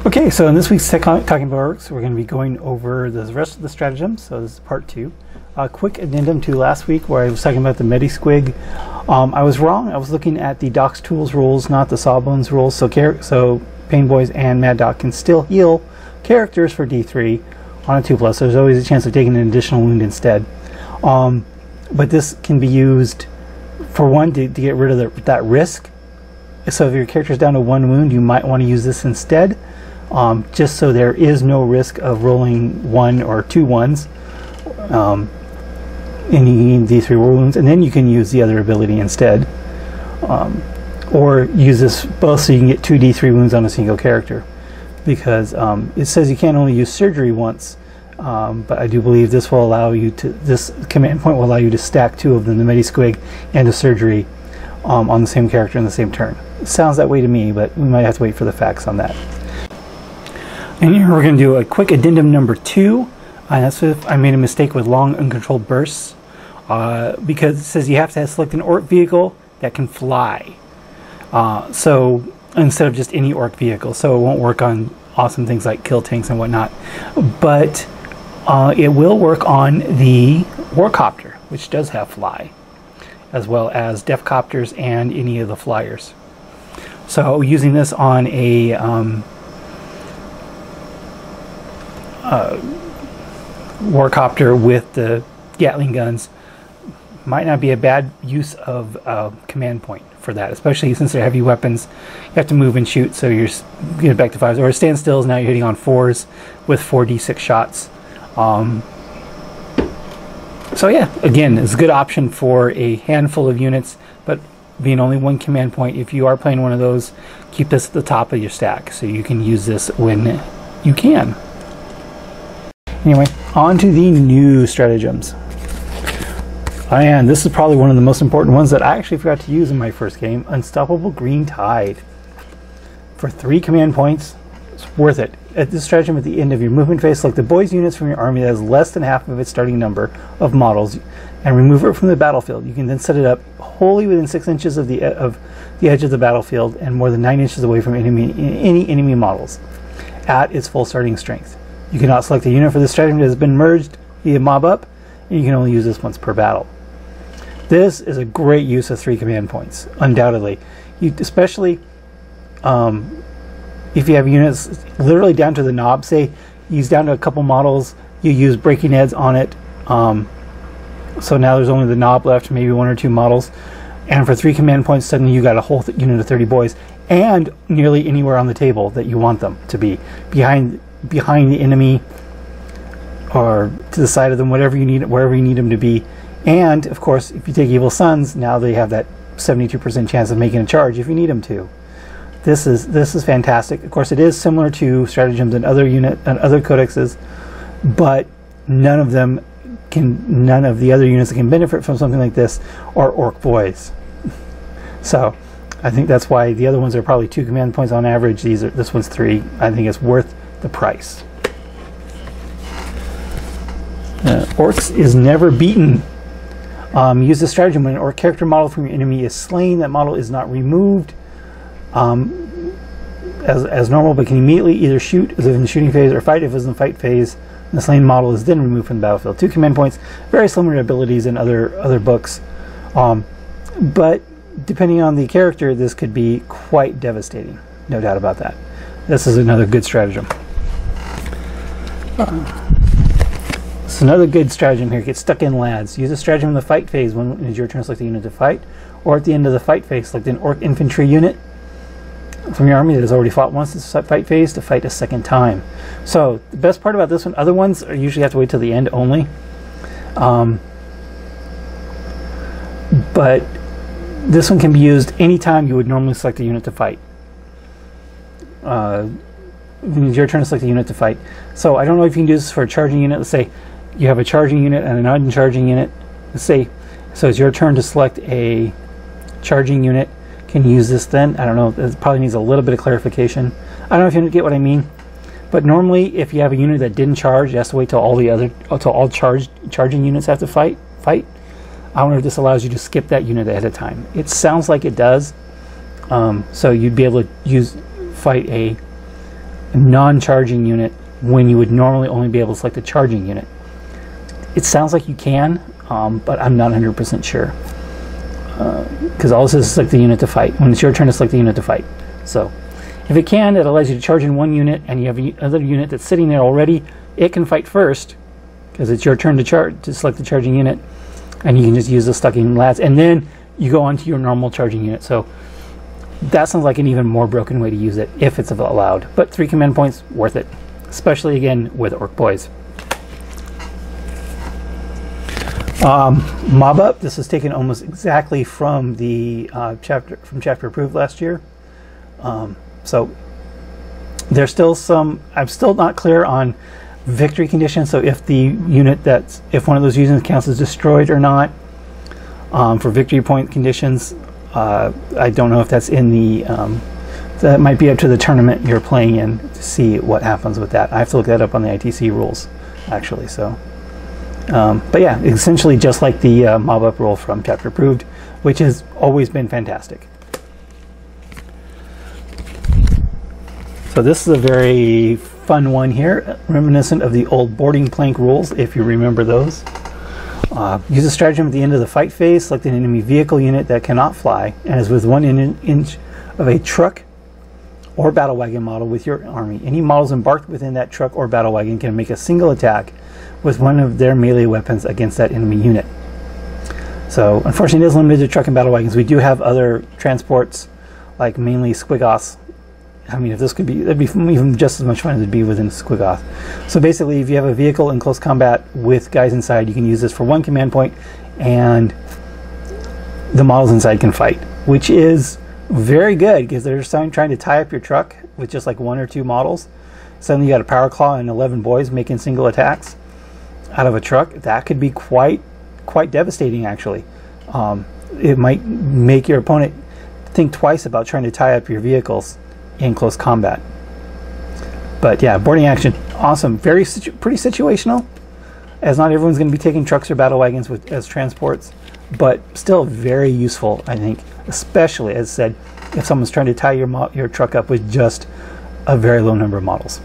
Okay, so in this week's Talking About Orks, we're going to be going over the rest of the stratagems. So this is part 2. A quick addendum to last week where I was talking about the Medi-Squig. I was wrong. I was looking at the Doc's Tools rules, not the Sawbones rules. So Pain Boys and Mad Doc can still heal characters for D3 on a 2+. There's always a chance of taking an additional wound instead. But this can be used for one to get rid of that risk. So if your character's down to 1 wound, you might want to use this instead. Just so there is no risk of rolling 1 or 2 1s and you need D3 wounds, and then you can use the other ability instead, or use this both so you can get 2 D3 wounds on a single character, because it says you can only use surgery once, but I do believe this will allow you to, this command point will allow you to stack 2 of them, the Medi-Squig and the surgery, on the same character in the same turn. It sounds that way to me, but we might have to wait for the facts on that. And here we're going to do a quick addendum number 2. That's if I made a mistake with long uncontrolled bursts, because it says you have to select an Ork vehicle that can fly. So instead of just any Ork vehicle, so it won't work on awesome things like kill tanks and whatnot. But it will work on the Warcopter, which does have fly, as well as Defcopters and any of the flyers. So using this on a Warcopter with the Gatling guns might not be a bad use of command point for that, especially since they're heavy weapons. You have to move and shoot, so you're getting back to 5s, or standstills. Now you're hitting on 4s with 4d6 shots. So yeah, again, it's a good option for a handful of units, but being only 1 command point, if you are playing one of those, keep this at the top of your stack so you can use this when you can. Anyway, on to the new stratagems. And this is probably one of the most important ones that I actually forgot to use in my first game, Unstoppable Green Tide. For 3 command points, it's worth it. At this stratagem, at the end of your movement phase, select the boys units from your army that has less than half of its starting number of models and remove it from the battlefield. You can then set it up wholly within 6 inches of the edge of the battlefield and more than 9 inches away from any enemy models at its full starting strength. You cannot select a unit for this stratagem that has been merged via mob up, and you can only use this once per battle. This is a great use of 3 command points, undoubtedly. Especially if you have units literally down to the knob, say he's down to a couple models, you use breaking heads on it, so now there's only the knob left, maybe 1 or 2 models, and for 3 command points suddenly you got a whole unit of 30 boys, and nearly anywhere on the table that you want them to be, behind the enemy or to the side of them, wherever you need them to be. And of course, if you take Evil Sons, now they have that 72% chance of making a charge if you need them to. This is fantastic. Of course, it is similar to stratagems and other codexes, but none of the other units that can benefit from something like this are Ork boys. So I think that's why the other ones are probably 2 command points on average. This one's 3. I think it's worth the price. Orks is never beaten. Use this stratagem when an Ork character model from your enemy is slain. That model is not removed as normal, but can immediately either shoot as if in the shooting phase or fight if it's in the fight phase. The slain model is then removed from the battlefield. 2 command points, very similar to abilities in other books, but depending on the character, this could be quite devastating. No doubt about that. This is another good stratagem. It's another good stratagem here. Get stuck in, lads. Use a stratagem in the fight phase when it is your turn to select a unit to fight, or at the end of the fight phase, select an Ork infantry unit from your army that has already fought once in the fight phase to fight a 2nd time. So the best part about this one, other ones are usually have to wait till the end only, but this one can be used anytime you would normally select a unit to fight. It's your turn to select a unit to fight. So I don't know if you can do this for a charging unit. Let's say you have a charging unit and an uncharging unit. Let's say, so it's your turn to select a charging unit. Can you use this then? I don't know. It probably needs a little bit of clarification. I don't know if you get what I mean. But normally, if you have a unit that didn't charge, it has to wait till all charging units have to fight. I wonder if this allows you to skip that unit ahead of time. It sounds like it does. So you'd be able to fight a non-charging unit when you would normally only be able to select a charging unit. It sounds like you can, but I'm not 100% sure. Because all this is select the unit to fight. When it's your turn to select the unit to fight. So, if it can, it allows you to charge in one unit, and you have another unit that's sitting there already. It can fight first, because it's your turn to select the charging unit, and you can just use the stacking lats, and then you go on to your normal charging unit. So that sounds like an even more broken way to use it if it's allowed. But 3 command points, worth it, especially again with Ork Boys. Mob Up. This is taken almost exactly from the chapter approved last year. So there's still some. I'm still not clear on victory conditions. So if the unit if one of those units counts as destroyed or not. For victory point conditions, I don't know if that's in the. That might be up to the tournament you're playing in to see what happens with that. I have to look that up on the ITC rules, actually. So. But yeah, essentially just like the Mob Up rule from Chapter Approved, which has always been fantastic. So this is a very fun one here, reminiscent of the old boarding plank rules, if you remember those. Use a stratagem at the end of the fight phase, select an enemy vehicle unit that cannot fly, and is with 1 inch of a truck or battle wagon model with your army. Any models embarked within that truck or battle wagon can make a single attack with one of their melee weapons against that enemy unit. So unfortunately it is limited to truck and battle wagons. We do have other transports, like mainly Squiggoths. I mean, if this could be, that'd be even just as much fun as it'd be within Squiggoth. So basically, if you have a vehicle in close combat with guys inside, you can use this for 1 command point, and the models inside can fight, which is very good because they're trying to tie up your truck with just like 1 or 2 models. Suddenly you got a Power Claw and 11 boys making single attacks out of a truck. That could be quite devastating, actually. It might make your opponent think twice about trying to tie up your vehicles in close combat. But yeah, boarding action, awesome. Pretty situational, as not everyone's going to be taking trucks or battle wagons as transports, but still very useful, I think, especially, as said, if someone's trying to tie your truck up with just a very low number of models.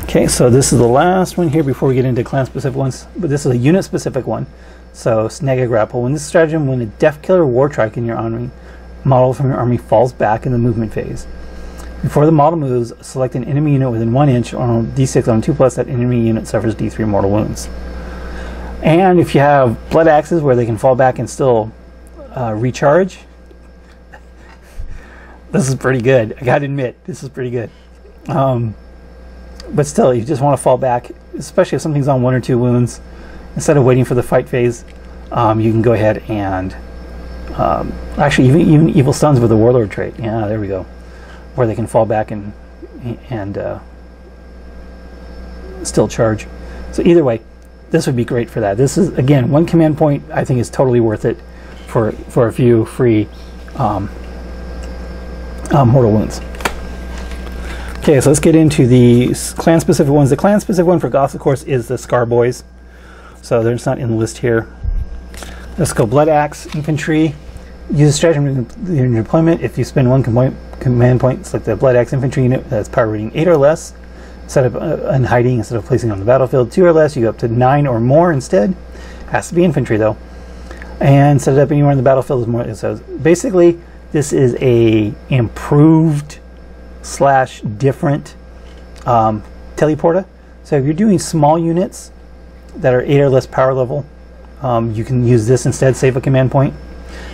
Okay, so this is the last one here before we get into clan-specific ones, but this is a unit-specific one. So, Snag a Grapple. When this stratagem, when a Death Killer War Trike in your army, model from your army falls back in the movement phase. Before the model moves, select an enemy unit within 1 inch on D6 on 2+, that enemy unit suffers D3 mortal wounds. And if you have Blood Axes where they can fall back and still recharge, this is pretty good. I gotta admit, this is pretty good. But still, you just want to fall back, especially if something's on 1 or 2 wounds. Instead of waiting for the fight phase, you can go ahead and actually even Evil Stuns with the Warlord trait. Yeah, there we go, where they can fall back and still charge. So either way, this would be great for that. This is, again, 1 command point. I think is totally worth it for a few free mortal wounds. Okay, so let's get into the clan-specific ones. The clan-specific one for Goths, of course, is the Scar Boys. So they're just not in the list here. Let's go Blood Axe, Infantry. Use a stratagem in your deployment. If you spend 1 command point, select the Blood Axe Infantry unit that's power rating 8 or less. Set up in hiding instead of placing on the battlefield. 2 or less, you go up to 9 or more instead. Has to be infantry though. And set it up anywhere in the battlefield. Is more. So basically, this is a improved / different teleporter. So if you're doing small units that are 8 or less power level, you can use this instead, save a command point.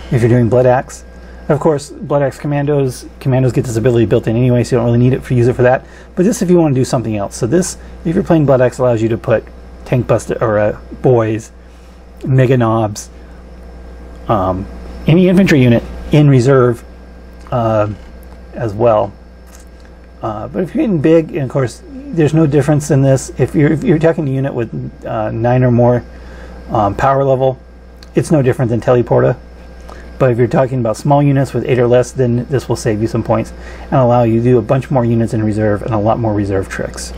If you're doing Blood Axe, of course, Blood Axe commandos get this ability built in anyway, so you don't really need it use it for that. But this, if you want to do something else. So this, if you're playing Blood Axe, allows you to put tank buster or boys, mega knobs, any infantry unit in reserve as well. But if you're getting big, and of course, there's no difference in this. If you're talking a unit with 9 or more power level, it's no different than Teleporta. But if you're talking about small units with 8 or less, then this will save you some points and allow you to do a bunch more units in reserve and a lot more reserve tricks.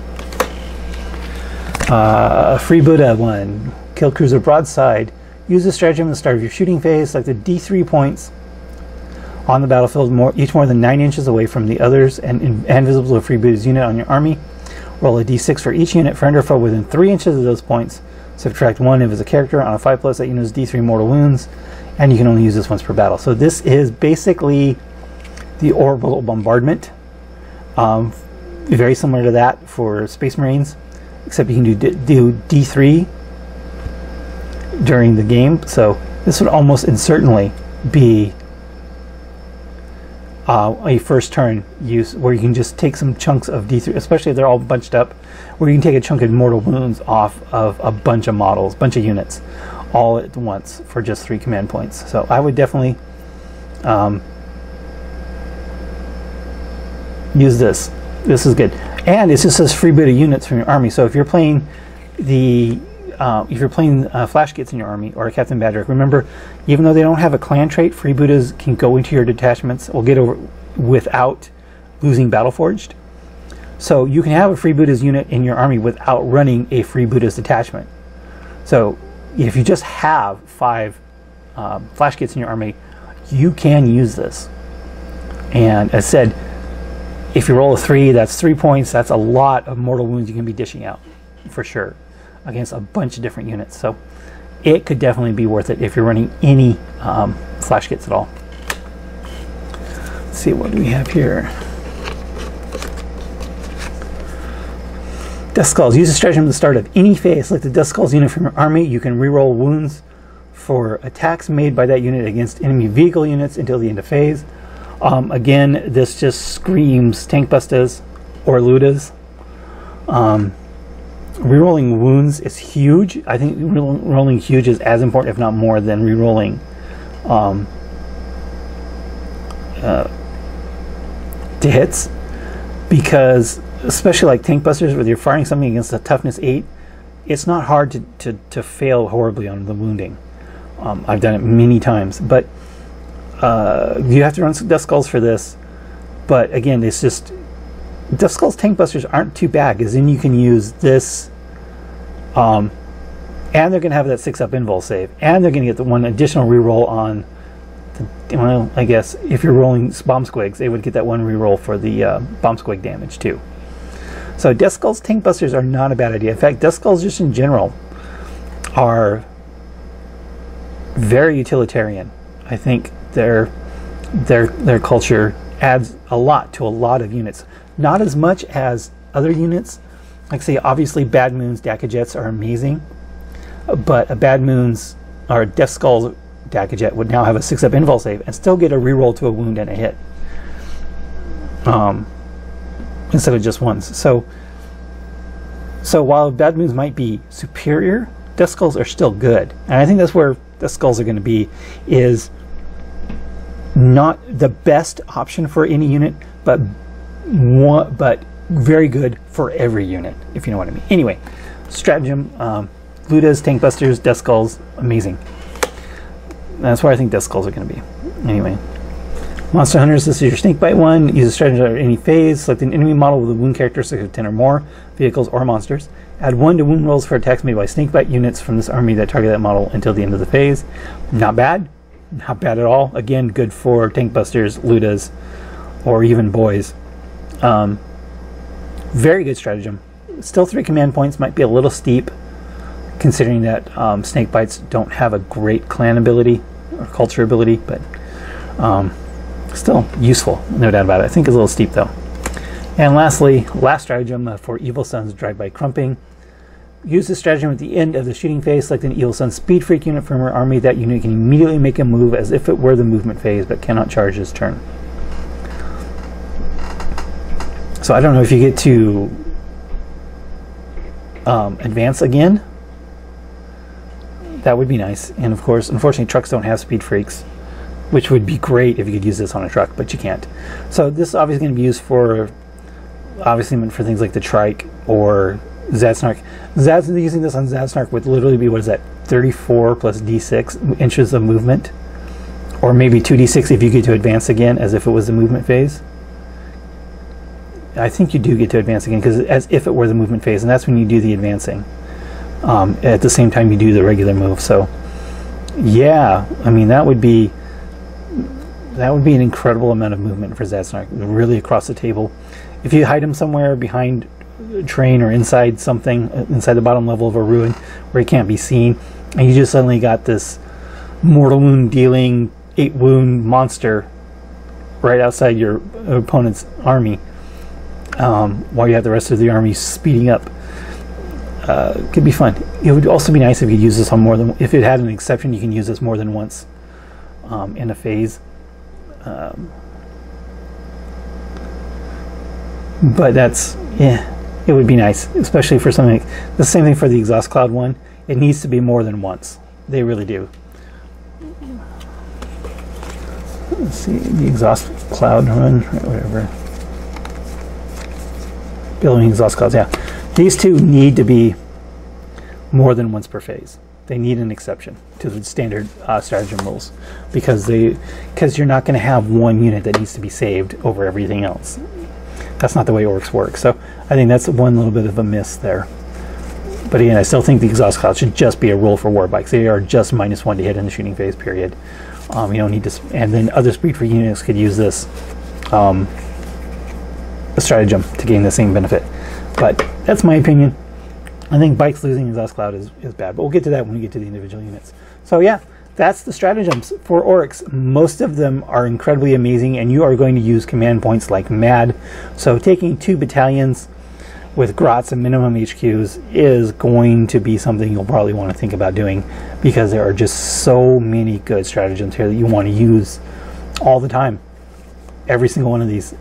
Free Buddha one, Kill Cruiser Broadside. Use this stratagem at the start of your shooting phase, like the D3 points on the battlefield, each more than 9 inches away from the others and visible to a freebooter's unit on your army. Roll a d6 for each unit, friend or foe, within 3 inches of those points. Subtract 1 if it's a character. On a 5+, that unit is d3 mortal wounds, and you can only use this once per battle. So this is basically the orbital bombardment. Very similar to that for Space Marines, except you can do d3 during the game. So this would almost and certainly be a first turn use, where you can just take some chunks of d3, especially if they're all bunched up, where you can take a chunk of mortal wounds off of a bunch of models, bunch of units, all at once for just 3 command points. So I would definitely use this. This is good, and it's just says freebooter units from your army. So if you're playing flash kits in your army or a Captain Badrick, remember, even though they don't have a clan trait, freebooters can go into your detachments or get over without losing Battleforged. So you can have a freebooters unit in your army without running a freebooters detachment. So if you just have 5 flash kits in your army, you can use this. And as said, if you roll a 3, that's 3 points. That's a lot of mortal wounds you can be dishing out, for sure, against a bunch of different units. So it could definitely be worth it if you're running any flash kits at all. Let's see, what do we have here? Death Skulls. Use a stratagem at the start of any phase. Select the Death Skulls unit from your army. You can reroll wounds for attacks made by that unit against enemy vehicle units until the end of phase. Again, this just screams Tank Bustas or Ludas. Rerolling wounds is huge. I think rolling huge is as important, if not more, than rerolling to hits, because especially like Tank Busters, where you're firing something against a toughness 8, it's not hard to fail horribly on the wounding. I've done it many times, but you have to run some Death Skulls for this. But again, it's just Death Skulls Tank Busters aren't too bad, because then you can use this, and they're going to have that 6-up invul save, and they're going to get the 1 additional reroll on the, well, I guess if you're rolling bomb squigs, they would get that 1 reroll for the bomb squig damage too. So Death Skulls Tank Busters are not a bad idea. In fact, Death Skulls just in general are very utilitarian. I think their culture adds a lot to a lot of units. Not as much as other units. Like, say, obviously Bad Moon's Dakajets are amazing, but a Bad Moon's or Death Skull's Dakajet would now have a 6-up invul save and still get a reroll to a wound and a hit, instead of just once. So while Bad Moons might be superior, Death Skulls are still good, and I think that's where Death Skulls are going to be, is not the best option for any unit, but very good for every unit, if you know what I mean. Anyway, Stratagem, Ludas, Tank Busters, Death Skulls, amazing. That's where I think Death Skulls are going to be. Anyway, Monster Hunters, this is your Snakebite one. Use a stratagem at any phase. Select an enemy model with a wound characteristic of 10 or more, vehicles or monsters. Add 1 to wound rolls for attacks made by Snakebite units from this army that target that model until the end of the phase. Not bad. Not bad at all. Again, good for Tank Busters, Ludas, or even boys. Very good stratagem. Still 3 command points, might be a little steep, considering that Snakebites don't have a great clan ability or culture ability, but still useful, no doubt about it. I think it's a little steep though. And lastly, last stratagem for Evil Sun's Drive-By Crumping. Use this stratagem at the end of the shooting phase. Select an Evil Sun Speed Freak unit from your army. That unit can immediately make a move as if it were the movement phase, but cannot charge this turn. So I don't know if you get to advance again. That would be nice. And of course, unfortunately, trucks don't have Speed Freaks, which would be great if you could use this on a truck, but you can't. So this is obviously going to be used for, obviously meant for things like the Trike or Zadsnark. Using this on Zadsnark would literally be, what is that, 34 plus d6 inches of movement, or maybe 2d6 if you get to advance again, as if it was the movement phase. I think you do get to advance again, because as if it were the movement phase, and that's when you do the advancing. At the same time you do the regular move. So yeah, I mean, that would be That would be an incredible amount of movement for Zatsnark, really across the table. If you hide him somewhere behind a train or inside something, inside the bottom level of a ruin where he can't be seen, and you just suddenly got this mortal wound dealing 8 wound monster right outside your opponent's army, while you have the rest of the army speeding up. Could be fun. It would also be nice if you could use this on more than, if it had an exception, you can use this more than once in a phase. But that's, yeah, it would be nice, especially for something like the same thing for the exhaust cloud one. It needs to be more than once. They really do. Let's see, the exhaust cloud run, whatever. Billowing exhaust clouds, yeah. These two need to be more than once per phase. They need an exception to the standard stratagem rules, because you're not going to have one unit that needs to be saved over everything else. That's not the way Orks work. So I think that's one little bit of a miss there. But again, I still think the exhaust cloud should just be a rule for war bikes. They are just -1 to hit in the shooting phase period. You don't need to, and then other speed for units could use this stratagem to gain the same benefit. But that's my opinion. I think bikes losing exhaust cloud is bad, but we'll get to that when we get to the individual units. So yeah, that's the stratagems for Orks. Most of them are incredibly amazing, and you are going to use command points like mad. So taking 2 battalions with grots and minimum HQs is going to be something you'll probably want to think about doing, because there are just so many good stratagems here that you want to use all the time. Every single one of these,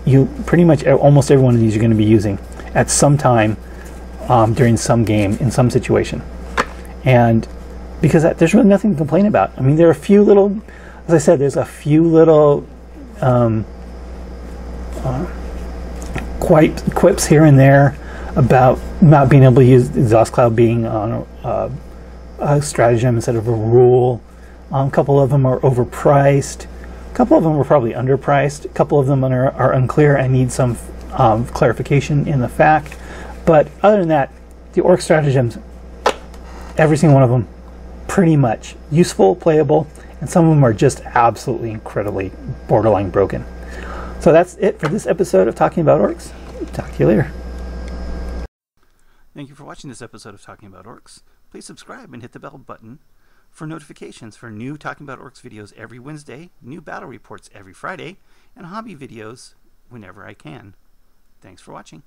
you pretty much almost every one of these you're going to be using at some time during some game in some situation, and because there's really nothing to complain about. I mean, there are a few little, as I said, there's a few little quips here and there about not being able to use exhaust cloud being on a stratagem instead of a rule. A couple of them are overpriced. A couple of them are probably underpriced. A couple of them are unclear and need some clarification in the fact. But other than that, the Ork stratagems, every single one of them, pretty much useful, playable, and some of them are just absolutely incredibly borderline broken. So that's it for this episode of Talking About Orks. Talk to you later. Thank you for watching this episode of Talking About Orks. Please subscribe and hit the bell button for notifications for new Talking About Orks videos every Wednesday, new battle reports every Friday, and hobby videos whenever I can. Thanks for watching.